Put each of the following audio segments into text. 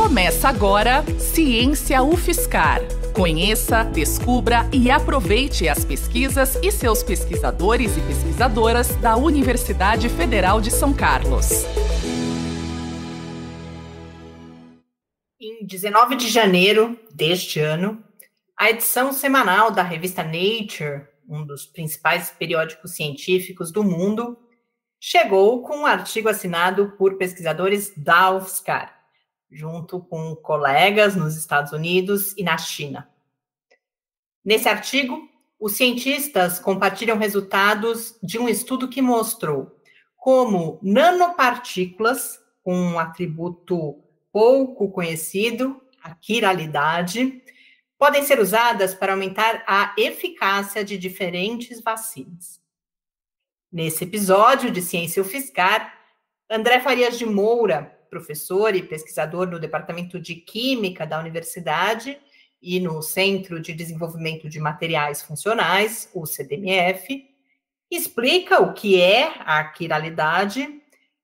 Começa agora Ciência UFSCar. Conheça, descubra e aproveite as pesquisas e seus pesquisadores e pesquisadoras da Universidade Federal de São Carlos. Em 19 de janeiro deste ano, a edição semanal da revista Nature, um dos principais periódicos científicos do mundo, chegou com um artigo assinado por pesquisadores da UFSCar, junto com colegas nos Estados Unidos e na China. Nesse artigo, os cientistas compartilham resultados de um estudo que mostrou como nanopartículas, com um atributo pouco conhecido, a quiralidade, podem ser usadas para aumentar a eficácia de diferentes vacinas. Nesse episódio de Ciência UFSCar, André Farias de Moura, professor e pesquisador no Departamento de Química da Universidade e no Centro de Desenvolvimento de Materiais Funcionais, o CDMF, explica o que é a quiralidade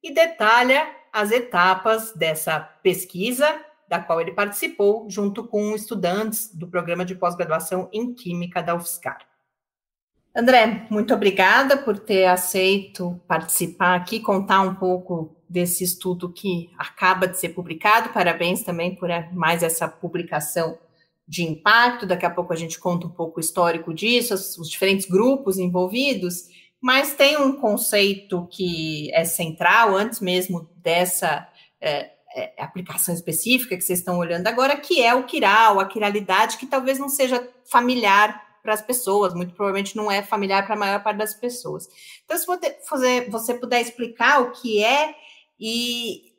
e detalha as etapas dessa pesquisa, da qual ele participou junto com estudantes do programa de pós-graduação em Química da UFSCar. André, muito obrigada por ter aceito participar aqui, contar um pouco desse estudo que acaba de ser publicado. Parabéns também por mais essa publicação de impacto. Daqui a pouco a gente conta um pouco o histórico disso, os diferentes grupos envolvidos, mas tem um conceito que é central, antes mesmo dessa aplicação específica que vocês estão olhando agora, que é o quiral, a quiralidade, que talvez não seja familiar para as pessoas, muito provavelmente não é familiar para a maior parte das pessoas. Então, se você puder explicar o que é e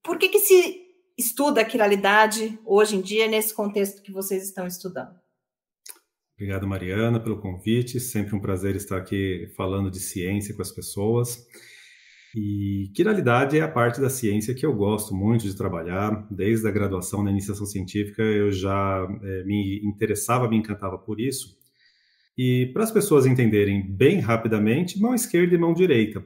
por que se estuda a quiralidade hoje em dia nesse contexto que vocês estão estudando. Obrigado, Mariana, pelo convite. Sempre um prazer estar aqui falando de ciência com as pessoas. E quiralidade é a parte da ciência que eu gosto muito de trabalhar. Desde a graduação na iniciação científica, eu já me interessava, me encantava por isso. E para as pessoas entenderem bem rapidamente, mão esquerda e mão direita.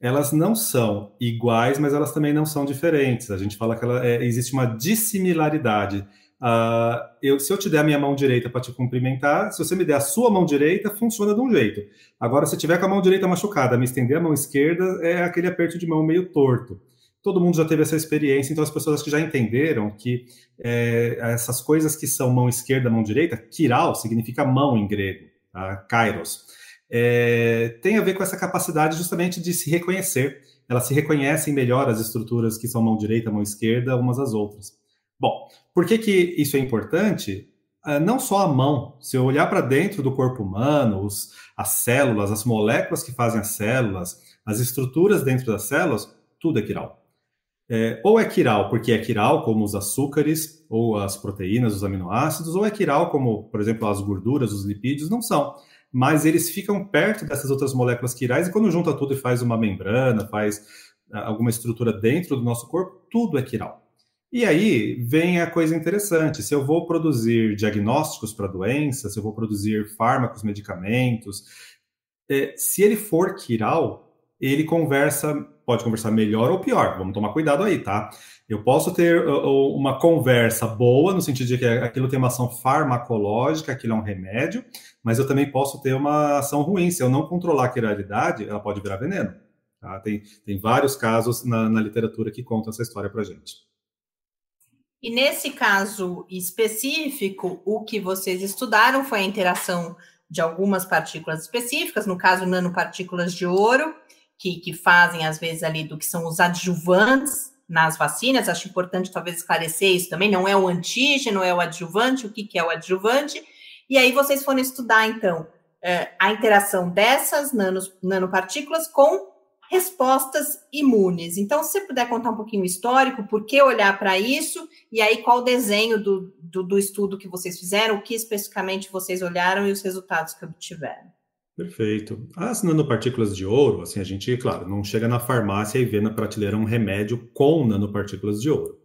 Elas não são iguais, mas elas também não são diferentes. A gente fala que existe uma dissimilaridade. Se eu te der a minha mão direita para te cumprimentar, se você me der a sua mão direita, funciona de um jeito. Agora, se tiver com a mão direita machucada, me estender a mão esquerda, é aquele aperto de mão meio torto. Todo mundo já teve essa experiência, então as pessoas que já entenderam que essas coisas que são mão esquerda, mão direita, quiral significa mão em grego, tá? Kairos. Tem a ver com essa capacidade justamente de se reconhecer. Elas se reconhecem melhor, as estruturas que são mão direita, mão esquerda, umas às outras. Bom, por que isso é importante? Não só a mão. Se eu olhar para dentro do corpo humano, as células, as moléculas que fazem as células, as estruturas dentro das células, tudo é quiral. Ou é quiral porque é quiral, como os açúcares, ou as proteínas, os aminoácidos, ou é quiral como, por exemplo, as gorduras, os lipídios, não são. Mas eles ficam perto dessas outras moléculas quirais e quando junta tudo e faz uma membrana, faz alguma estrutura dentro do nosso corpo, tudo é quiral. E aí vem a coisa interessante, se eu vou produzir diagnósticos para doenças, se eu vou produzir fármacos, medicamentos, se ele for quiral, ele pode conversar melhor ou pior, vamos tomar cuidado aí, tá? Eu posso ter uma conversa boa, no sentido de que aquilo tem uma ação farmacológica, aquilo é um remédio, mas eu também posso ter uma ação ruim, se eu não controlar a quiralidade, ela pode virar veneno. Tá? Tem vários casos na literatura que contam essa história pra gente. E nesse caso específico, o que vocês estudaram foi a interação de algumas partículas específicas, no caso, nanopartículas de ouro, que fazem, às vezes, ali do que são os adjuvantes nas vacinas. Acho importante, talvez, esclarecer isso também. Não é o antígeno, é o adjuvante. O que é o adjuvante? E aí vocês foram estudar, então, a interação dessas nanopartículas com respostas imunes. Então, se você puder contar um pouquinho o histórico, por que olhar para isso, e aí qual o desenho do estudo que vocês fizeram, o que especificamente vocês olharam e os resultados que obtiveram. Perfeito. As nanopartículas de ouro, assim, a gente, claro, não chega na farmácia e vê na prateleira um remédio com nanopartículas de ouro.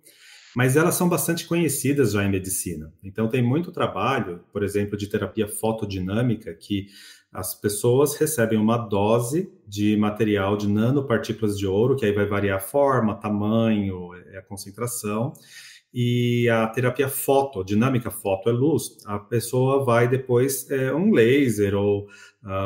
Mas elas são bastante conhecidas já em medicina. Então, tem muito trabalho, por exemplo, de terapia fotodinâmica, que As pessoas recebem uma dose de material de nanopartículas de ouro, que aí vai variar a forma, tamanho, a concentração, e a terapia fotodinâmica, foto é luz, a pessoa vai depois, um laser ou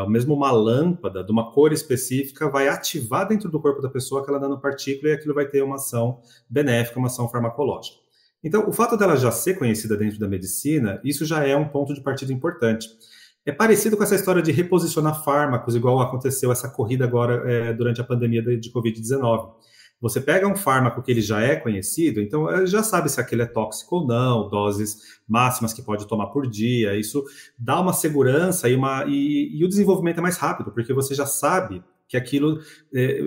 mesmo uma lâmpada de uma cor específica vai ativar dentro do corpo da pessoa aquela nanopartícula e aquilo vai ter uma ação benéfica, uma ação farmacológica. Então, o fato dela já ser conhecida dentro da medicina, isso já é um ponto de partida importante. É parecido com essa história de reposicionar fármacos, igual aconteceu essa corrida agora durante a pandemia de Covid-19. Você pega um fármaco que ele já é conhecido, então já sabe se aquele é tóxico ou não, doses máximas que pode tomar por dia, isso dá uma segurança e o desenvolvimento é mais rápido, porque você já sabe que aquilo,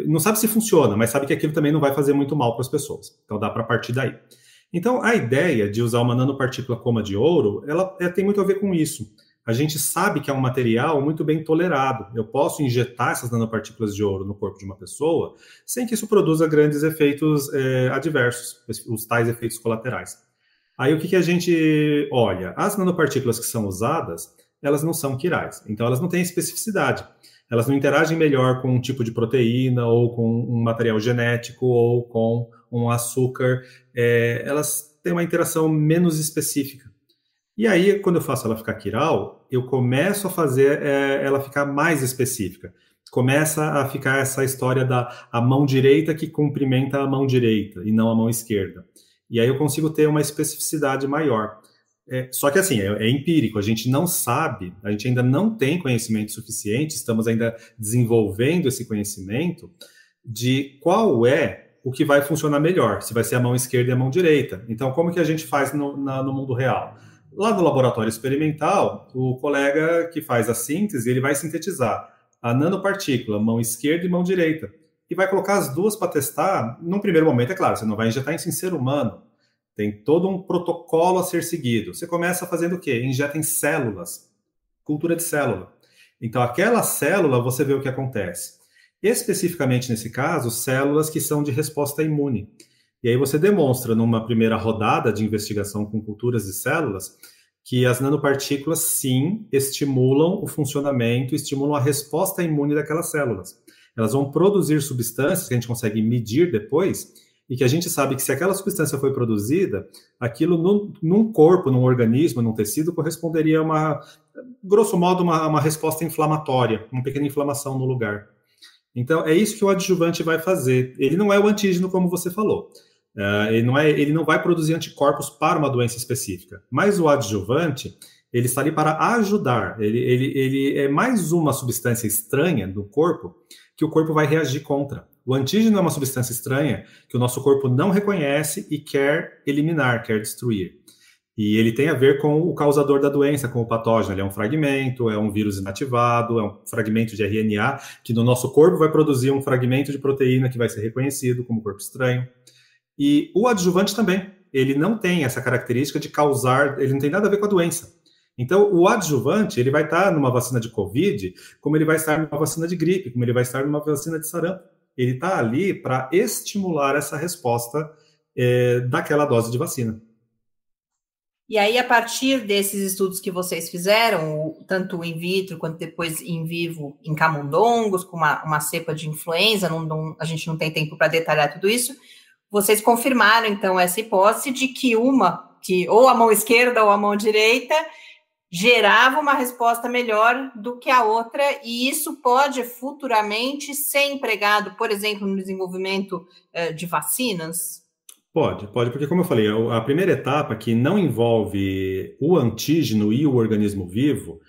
não sabe se funciona, mas sabe que aquilo também não vai fazer muito mal para as pessoas, então dá para partir daí. Então a ideia de usar uma nanopartícula como a de ouro, ela tem muito a ver com isso. A gente sabe que é um material muito bem tolerado. Eu posso injetar essas nanopartículas de ouro no corpo de uma pessoa sem que isso produza grandes efeitos adversos, os tais efeitos colaterais. Aí o que a gente olha? As nanopartículas que são usadas, elas não são quirais, então elas não têm especificidade. Elas não interagem melhor com um tipo de proteína ou com um material genético ou com um açúcar. Elas têm uma interação menos específica. E aí, quando eu faço ela ficar quiral, eu começo a fazer ela ficar mais específica. Começa a ficar essa história da a mão direita que cumprimenta a mão direita e não a mão esquerda. E aí eu consigo ter uma especificidade maior. Só que assim, é empírico, a gente não sabe, a gente ainda não tem conhecimento suficiente, estamos ainda desenvolvendo esse conhecimento de qual é o que vai funcionar melhor, se vai ser a mão esquerda e a mão direita. Então, como que a gente faz no mundo real? Lá no laboratório experimental, o colega que faz a síntese, ele vai sintetizar a nanopartícula, mão esquerda e mão direita, e vai colocar as duas para testar. Num primeiro momento, é claro, você não vai injetar isso em ser humano, tem todo um protocolo a ser seguido. Você começa fazendo o quê? Injeta em células, cultura de célula. Então, aquela célula, você vê o que acontece. Especificamente nesse caso, células que são de resposta imune. E aí você demonstra, numa primeira rodada de investigação com culturas de células, que as nanopartículas, sim, estimulam o funcionamento, estimulam a resposta imune daquelas células. Elas vão produzir substâncias que a gente consegue medir depois, e que a gente sabe que se aquela substância foi produzida, aquilo num corpo, num organismo, num tecido, corresponderia a grosso modo, uma resposta inflamatória, uma pequena inflamação no lugar. Então, é isso que o adjuvante vai fazer. Ele não é o antígeno, como você falou. Ele não vai produzir anticorpos para uma doença específica, mas o adjuvante, ele está ali para ajudar, ele é mais uma substância estranha do corpo que o corpo vai reagir contra. O antígeno é uma substância estranha que o nosso corpo não reconhece e quer eliminar, quer destruir. E ele tem a ver com o causador da doença, com o patógeno. Ele é um fragmento, é um vírus inativado, é um fragmento de RNA que no nosso corpo vai produzir um fragmento de proteína que vai ser reconhecido como corpo estranho. E o adjuvante também, ele não tem essa característica de causar, ele não tem nada a ver com a doença. Então, o adjuvante, ele vai estar numa vacina de Covid, como ele vai estar numa vacina de gripe, como ele vai estar numa vacina de sarampo. Ele está ali para estimular essa resposta daquela dose de vacina. E aí, a partir desses estudos que vocês fizeram, tanto in vitro quanto depois in vivo em camundongos, com uma cepa de influenza, a gente não tem tempo para detalhar tudo isso, vocês confirmaram, então, essa hipótese de que ou a mão esquerda ou a mão direita gerava uma resposta melhor do que a outra, e isso pode futuramente ser empregado, por exemplo, no desenvolvimento de vacinas? Pode, porque como eu falei, a primeira etapa que não envolve o antígeno e o organismo vivo,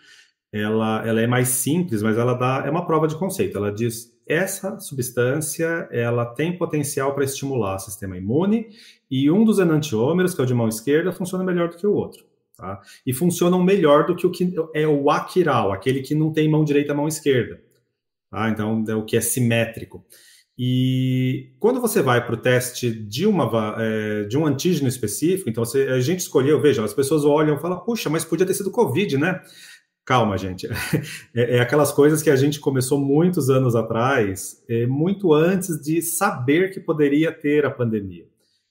ela é mais simples, mas é uma prova de conceito. Ela diz, essa substância, ela tem potencial para estimular o sistema imune, e um dos enantiômeros, que é o de mão esquerda, funciona melhor do que o outro. Tá? E funcionam melhor do que o que é o aquiral, aquele que não tem mão direita e mão esquerda. Tá? Então, é o que é simétrico. E quando você vai para o teste de um antígeno específico, então a gente escolheu, veja, as pessoas olham e falam, puxa, mas podia ter sido Covid, né? Calma, gente. É aquelas coisas que a gente começou muitos anos atrás, muito antes de saber que poderia ter a pandemia.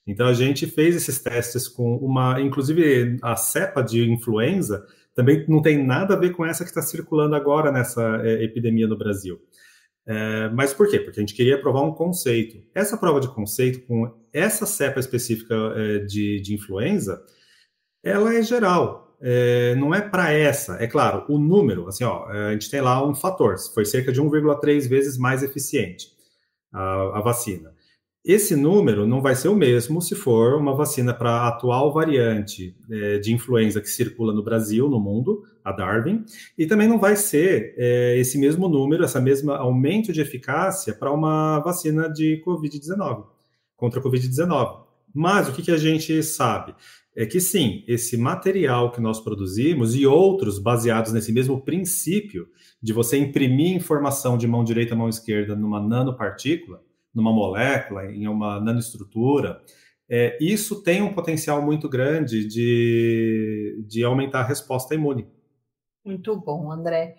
Então a gente fez esses testes com inclusive a cepa de influenza também não tem nada a ver com essa que está circulando agora nessa epidemia no Brasil. Mas por quê? Porque a gente queria provar um conceito. Essa prova de conceito, com essa cepa específica de influenza, ela é geral. Não é para essa. É claro, o número, assim, a gente tem lá um fator, foi cerca de 1,3 vezes mais eficiente a vacina. Esse número não vai ser o mesmo se for uma vacina para a atual variante de influenza que circula no Brasil, no mundo, a Darwin, e também não vai ser esse mesmo número, essa mesma aumento de eficácia para uma vacina de Covid-19, contra a Covid-19. Mas o que a gente sabe? É que sim, esse material que nós produzimos e outros baseados nesse mesmo princípio de você imprimir informação de mão direita a mão esquerda numa nanopartícula, numa molécula, em uma nanoestrutura, isso tem um potencial muito grande de aumentar a resposta imune. Muito bom, André.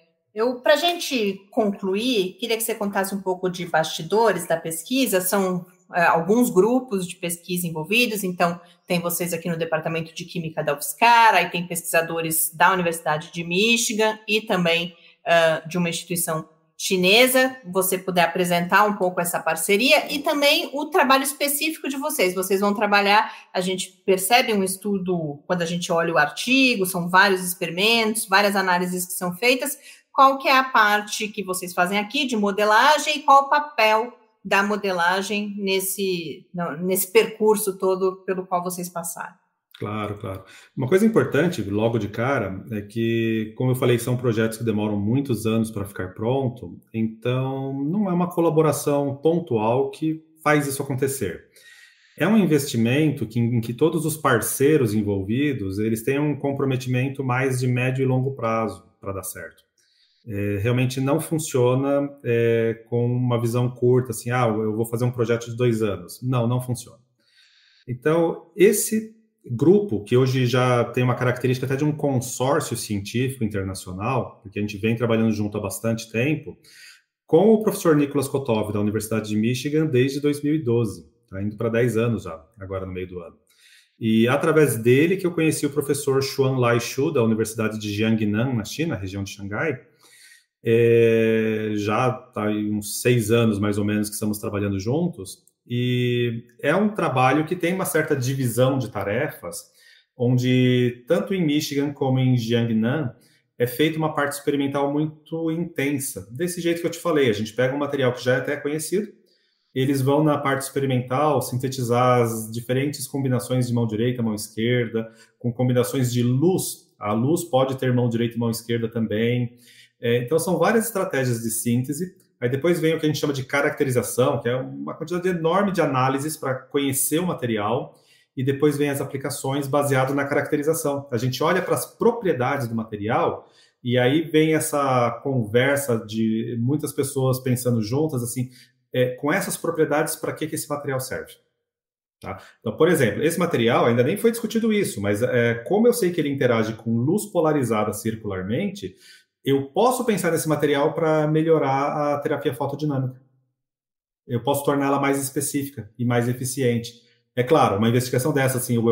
Para a gente concluir, queria que você contasse um pouco de bastidores da pesquisa. São alguns grupos de pesquisa envolvidos, então tem vocês aqui no Departamento de Química da UFSCar, aí tem pesquisadores da Universidade de Michigan e também de uma instituição chinesa. Você puder apresentar um pouco essa parceria e também o trabalho específico de vocês. Vocês vão trabalhar, a gente percebe um estudo, quando a gente olha o artigo, são vários experimentos, várias análises que são feitas. Qual que é a parte que vocês fazem aqui de modelagem e qual o papel da modelagem nesse percurso todo pelo qual vocês passaram? Claro, claro. Uma coisa importante, logo de cara, é que, como eu falei, são projetos que demoram muitos anos para ficar pronto, então não é uma colaboração pontual que faz isso acontecer. É um investimento em que todos os parceiros envolvidos, eles têm um comprometimento mais de médio e longo prazo para dar certo. Realmente não funciona com uma visão curta, assim, eu vou fazer um projeto de 2 anos. Não funciona. Então, esse grupo, que hoje já tem uma característica até de um consórcio científico internacional, porque a gente vem trabalhando junto há bastante tempo, com o professor Nicholas Kotov, da Universidade de Michigan, desde 2012. Está indo para 10 anos já, agora no meio do ano. E através dele que eu conheci o professor Xuanlai Xu, da Universidade de Jiangnan, na China, região de Xangai. Já está aí uns 6 anos, mais ou menos, que estamos trabalhando juntos. E é um trabalho que tem uma certa divisão de tarefas, onde tanto em Michigan como em Jiangnan é feita uma parte experimental muito intensa. Desse jeito que eu te falei, a gente pega um material que já é até conhecido, eles vão na parte experimental sintetizar as diferentes combinações de mão direita, mão esquerda, com combinações de luz. A luz pode ter mão direita e mão esquerda também. Então são várias estratégias de síntese. Aí depois vem o que a gente chama de caracterização, que é uma quantidade enorme de análises para conhecer o material, e depois vem as aplicações baseado na caracterização. A gente olha para as propriedades do material, e aí vem essa conversa de muitas pessoas pensando juntas, assim, com essas propriedades, para que esse material serve? Tá? Então, por exemplo, esse material, ainda nem foi discutido isso, mas como eu sei que ele interage com luz polarizada circularmente, eu posso pensar nesse material para melhorar a terapia fotodinâmica. Eu posso torná-la mais específica e mais eficiente. É claro, uma investigação dessa, assim,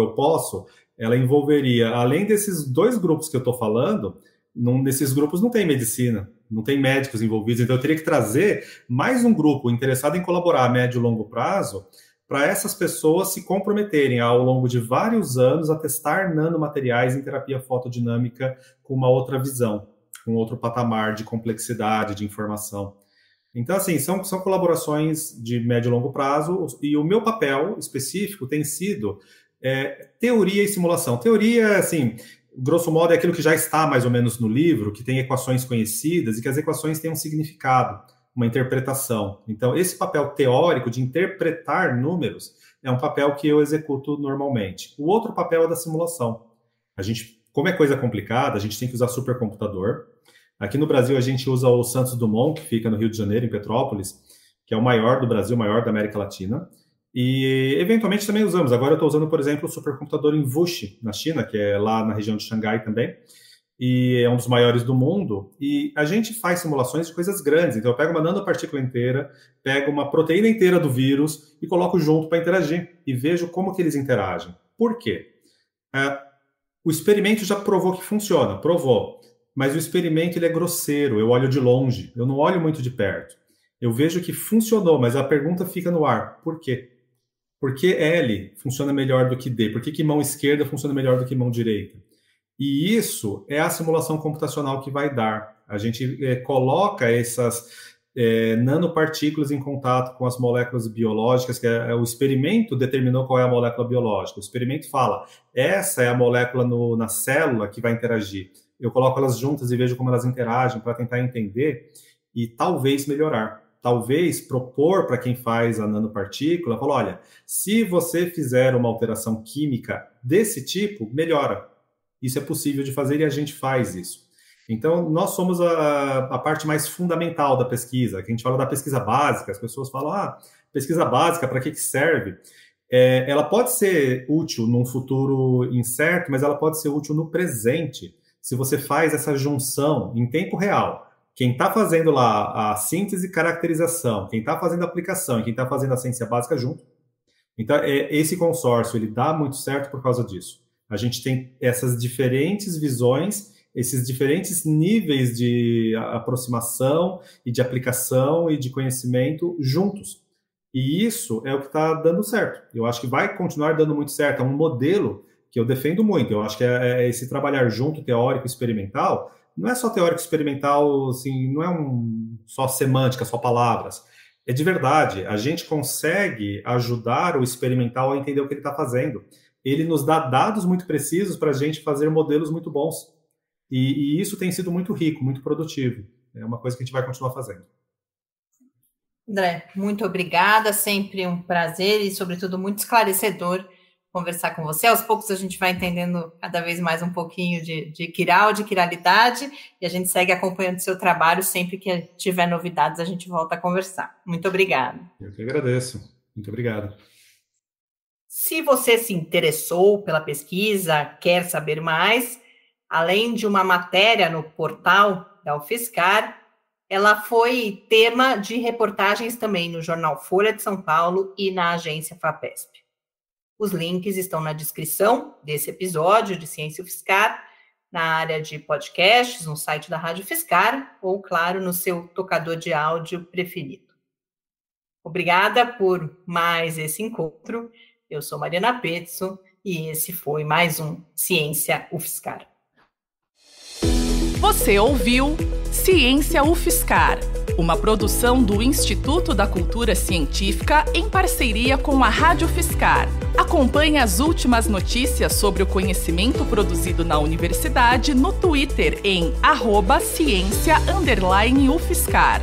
ela envolveria, além desses 2 grupos que eu estou falando, nesses grupos não tem medicina, não tem médicos envolvidos, então eu teria que trazer mais um grupo interessado em colaborar a médio e longo prazo para essas pessoas se comprometerem ao longo de vários anos a testar nanomateriais em terapia fotodinâmica com uma outra visão, com outro patamar de complexidade, de informação. Então, assim, são colaborações de médio e longo prazo, e o meu papel específico tem sido teoria e simulação. Teoria, assim, grosso modo, é aquilo que já está mais ou menos no livro, que tem equações conhecidas e que as equações têm um significado, uma interpretação. Então, esse papel teórico de interpretar números é um papel que eu executo normalmente. O outro papel é da simulação. A gente, como é coisa complicada, a gente tem que usar supercomputador. Aqui no Brasil, a gente usa o Santos Dumont, que fica no Rio de Janeiro, em Petrópolis, que é o maior do Brasil, o maior da América Latina. E, eventualmente, também usamos. Agora eu estou usando, por exemplo, o supercomputador em Wuxi, na China, que é lá na região de Xangai também. E é um dos maiores do mundo. E a gente faz simulações de coisas grandes. Então, eu pego uma nanopartícula inteira, pego uma proteína inteira do vírus e coloco junto para interagir. E vejo como que eles interagem. Por quê? O experimento já provou que funciona, provou. Mas o experimento ele é grosseiro, eu olho de longe, eu não olho muito de perto. Eu vejo que funcionou, mas a pergunta fica no ar. Por quê? Por que L funciona melhor do que D? Por que mão esquerda funciona melhor do que mão direita? E isso é a simulação computacional que vai dar. A gente coloca essas nanopartículas em contato com as moléculas biológicas, que o experimento determinou qual é a molécula biológica. O experimento fala, essa é a molécula na célula que vai interagir. Eu coloco elas juntas e vejo como elas interagem para tentar entender e talvez melhorar. Talvez propor para quem faz a nanopartícula, falar, olha, se você fizer uma alteração química desse tipo, melhora. Isso é possível de fazer e a gente faz isso. Então, nós somos a parte mais fundamental da pesquisa, que a gente fala da pesquisa básica, as pessoas falam, pesquisa básica, para que serve? Ela pode ser útil num futuro incerto, mas ela pode ser útil no presente, se você faz essa junção em tempo real. Quem está fazendo lá a síntese e caracterização, quem está fazendo a aplicação e quem está fazendo a ciência básica junto. Então, esse consórcio, ele dá muito certo por causa disso. A gente tem essas diferentes visões, esses diferentes níveis de aproximação e de aplicação e de conhecimento juntos. E isso é o que está dando certo. Eu acho que vai continuar dando muito certo. É um modelo que eu defendo muito. Eu acho que esse trabalhar junto, teórico e experimental, não é só teórico e experimental, assim, não é só semântica, só palavras. É de verdade. A gente consegue ajudar o experimental a entender o que ele está fazendo. Ele nos dá dados muito precisos para a gente fazer modelos muito bons. E isso tem sido muito rico, muito produtivo. É uma coisa que a gente vai continuar fazendo. André, muito obrigada. Sempre um prazer e, sobretudo, muito esclarecedor conversar com você. Aos poucos a gente vai entendendo cada vez mais um pouquinho de quiral, de quiralidade, e a gente segue acompanhando o seu trabalho. Sempre que tiver novidades, a gente volta a conversar. Muito obrigada. Eu que agradeço. Muito obrigado. Se você se interessou pela pesquisa, quer saber mais, além de uma matéria no portal da UFSCar, ela foi tema de reportagens também no jornal Folha de São Paulo e na agência FAPESP. Os links estão na descrição desse episódio de Ciência UFSCar, na área de podcasts, no site da Rádio UFSCar, ou, claro, no seu tocador de áudio preferido. Obrigada por mais esse encontro. Eu sou Mariana Pezzo e esse foi mais um Ciência UFSCar. Você ouviu Ciência UFSCar, uma produção do Instituto da Cultura Científica em parceria com a Rádio UFSCar. Acompanhe as últimas notícias sobre o conhecimento produzido na universidade no Twitter em @ciência_UFSCar.